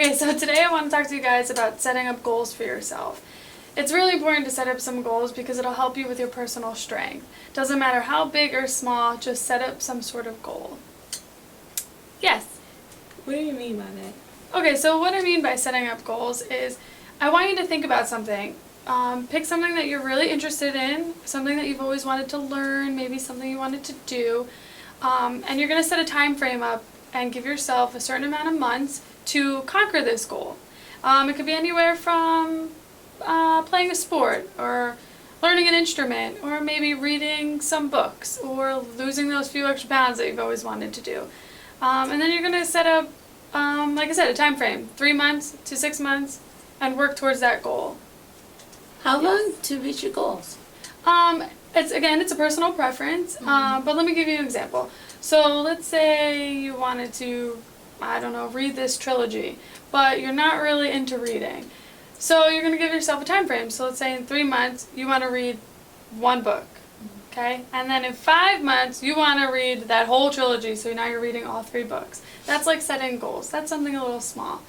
Okay, so today I want to talk to you guys about setting up goals for yourself. It's really important to set up some goals because it'll help you with your personal strength. Doesn't matter how big or small, just set up some sort of goal. Yes? What do you mean by that? Okay, so what I mean by setting up goals is I want you to think about something. Pick something that you're really interested in, something that you've always wanted to learn, maybe something you wanted to do, and you're going to set a time frame up and give yourself a certain amount of months to conquer this goal. It could be anywhere from playing a sport or learning an instrument or maybe reading some books or losing those few extra pounds that you've always wanted to do. And then you're going to set up, like I said, a time frame, 3 months to 6 months, and work towards that goal. How long to reach your goals? It's a personal preference, but let me give you an example. So let's say you wanted to, read this trilogy, but you're not really into reading. So you're going to give yourself a time frame. So let's say in 3 months you want to read one book, okay? And then in 5 months you want to read that whole trilogy, so now you're reading all 3 books. That's like setting goals. That's something a little small.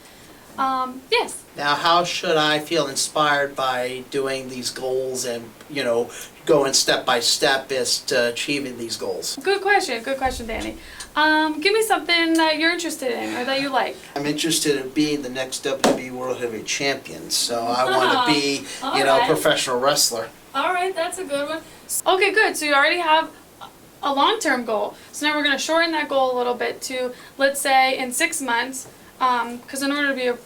Yes? Now, how should I feel inspired by doing these goals and, going step by step as to achieving these goals? Good question, Danny. Give me something that you're interested in or that you like. I'm interested in being the next WWE World Heavyweight Champion, so I want to be, a professional wrestler. All right, that's a good one. Okay, good. So you already have a long-term goal. So now we're going to shorten that goal a little bit to, let's say, in 6 months, because in order to be a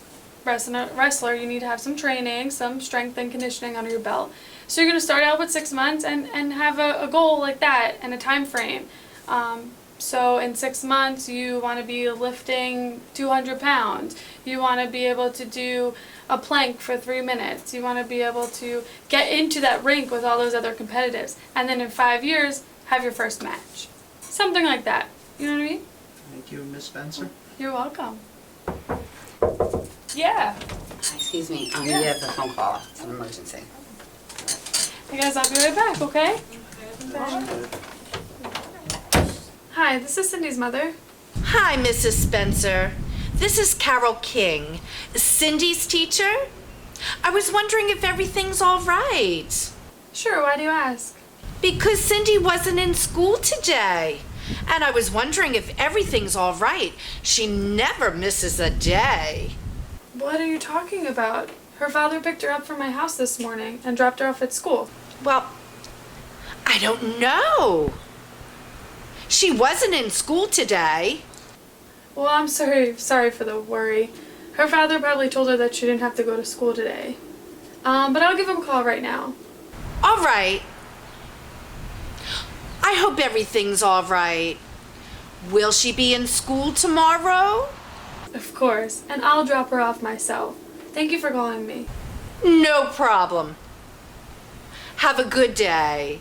wrestler, you need to have some training, some strength and conditioning under your belt. So you're going to start out with 6 months and have a goal like that and a time frame. So in 6 months, you want to be lifting 200 pounds. You want to be able to do a plank for 3 minutes. You want to be able to get into that rink with all those other competitives. And then in 5 years, have your first match. Something like that. You know what I mean? Thank you, Miss Spencer. You're welcome. Yeah. Excuse me, you Yeah. have a phone call. It's an emergency. Hey guys, I'll be right back, okay? Hi, this is Cindy's mother. Hi, Mrs. Spencer. This is Carol King, Cindy's teacher. I was wondering if everything's all right. Sure, why do you ask? Because Cindy wasn't in school today. And I was wondering if everything's all right. She never misses a day. What are you talking about? Her father picked her up from my house this morning and dropped her off at school. Well, I don't know. She wasn't in school today. Well, I'm sorry for the worry. Her father probably told her that she didn't have to go to school today. But I'll give him a call right now. All right. I hope everything's all right. Will she be in school tomorrow? Of course, and I'll drop her off myself. Thank you for calling me. No problem. Have a good day.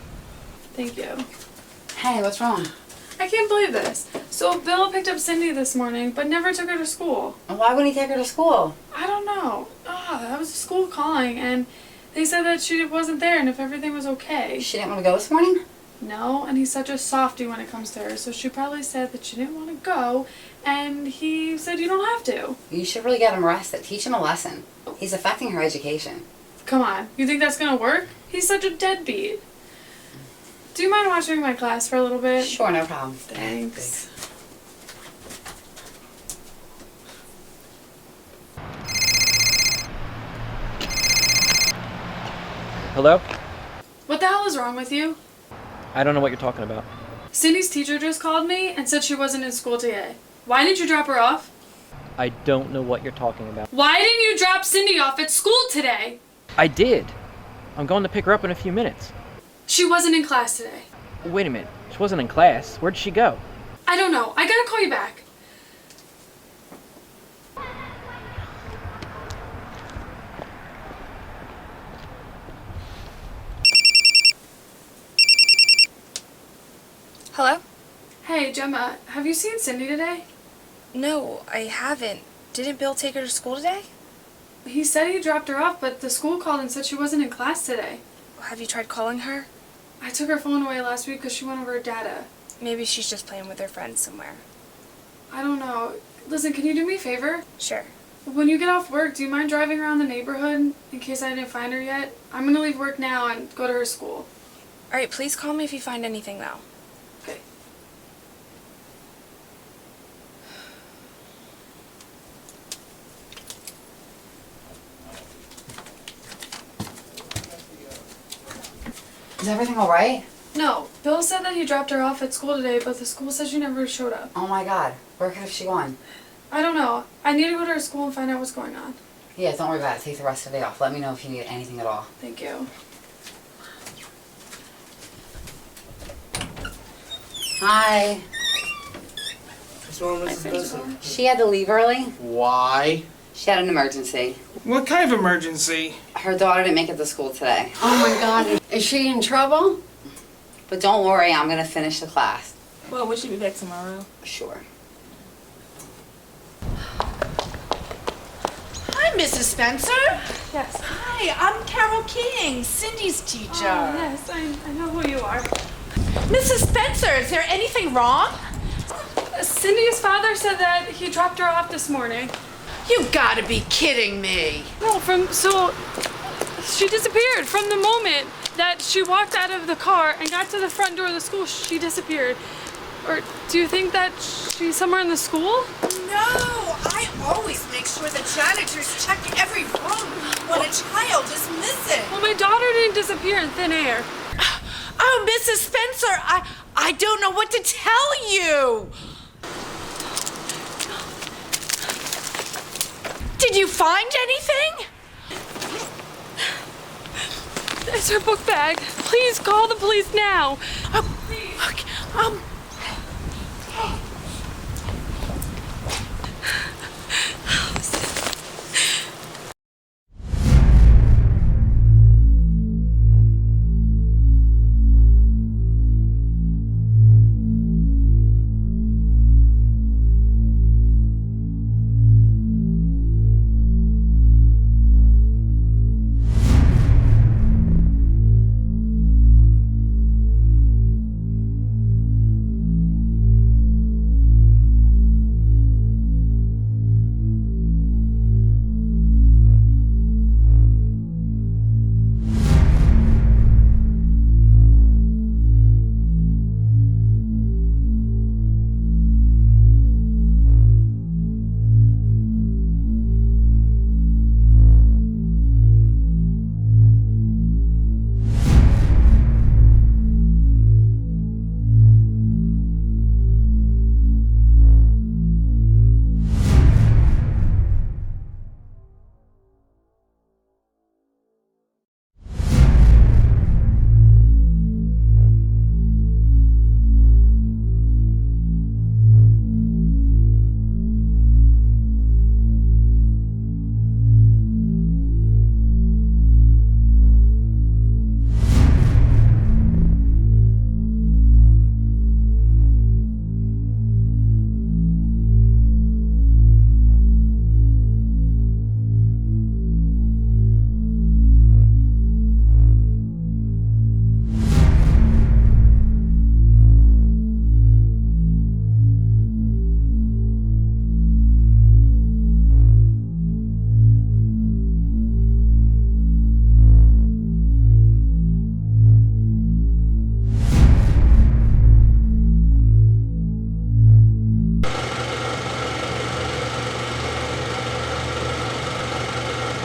Thank you. Hey, what's wrong? I can't believe this. So Bill picked up Cindy this morning, but never took her to school. Why wouldn't he take her to school? I don't know. That was the school calling, and they said that she wasn't there and if everything was okay. She didn't want to go this morning? No, and he's such a softie when it comes to her, so she probably said that she didn't want to go, and he said you don't have to. You should really get him arrested. Teach him a lesson. He's affecting her education. Come on, you think that's gonna work? He's such a deadbeat. Do you mind watching my class for a little bit? Sure, no problem. Thanks. Hello? What the hell is wrong with you? I don't know what you're talking about. Cindy's teacher just called me and said she wasn't in school today. Why didn't you drop her off? I don't know what you're talking about. Why didn't you drop Cindy off at school today? I did. I'm going to pick her up in a few minutes. She wasn't in class today. Wait a minute. She wasn't in class. Where'd she go? I don't know. I gotta call you back. Hello? Hey, Gemma, have you seen Cindy today? No, I haven't. Didn't Bill take her to school today? He said he dropped her off, but the school called and said she wasn't in class today. Have you tried calling her? I took her phone away last week because she went over her data. Maybe she's just playing with her friends somewhere. I don't know. Listen, can you do me a favor? Sure. When you get off work, do you mind driving around the neighborhood in case I didn't find her yet? I'm gonna leave work now and go to her school. All right, please call me if you find anything, though. Okay. Is everything all right? No, Bill said that he dropped her off at school today, but the school said she never showed up. Oh my God. Where could have she gone? I don't know. I need to go to her school and find out what's going on. Yeah, don't worry about it. Take the rest of the day off. Let me know if you need anything at all. Thank you. Hi. What's wrong, Mrs. Benson? She had to leave early. Why? She had an emergency. What kind of emergency? Her daughter didn't make it to school today. Oh my God, is she in trouble? But don't worry, I'm gonna finish the class. Well, will she be back tomorrow? Sure. Hi, Mrs. Spencer. Yes. Hi, I'm Carol King, Cindy's teacher. Oh, yes, I know who you are. Mrs. Spencer, is there anything wrong? Cindy's father said that he dropped her off this morning. You gotta be kidding me. No, she disappeared from the moment that she walked out of the car and got to the front door of the school. She disappeared. Or do you think that she's somewhere in the school? No, I always make sure the janitors check every room when a child is missing. Well, my daughter didn't disappear in thin air. Oh, Mrs. Spencer, I don't know what to tell you. Did you find anything? It's her book bag. Please call the police now. Okay,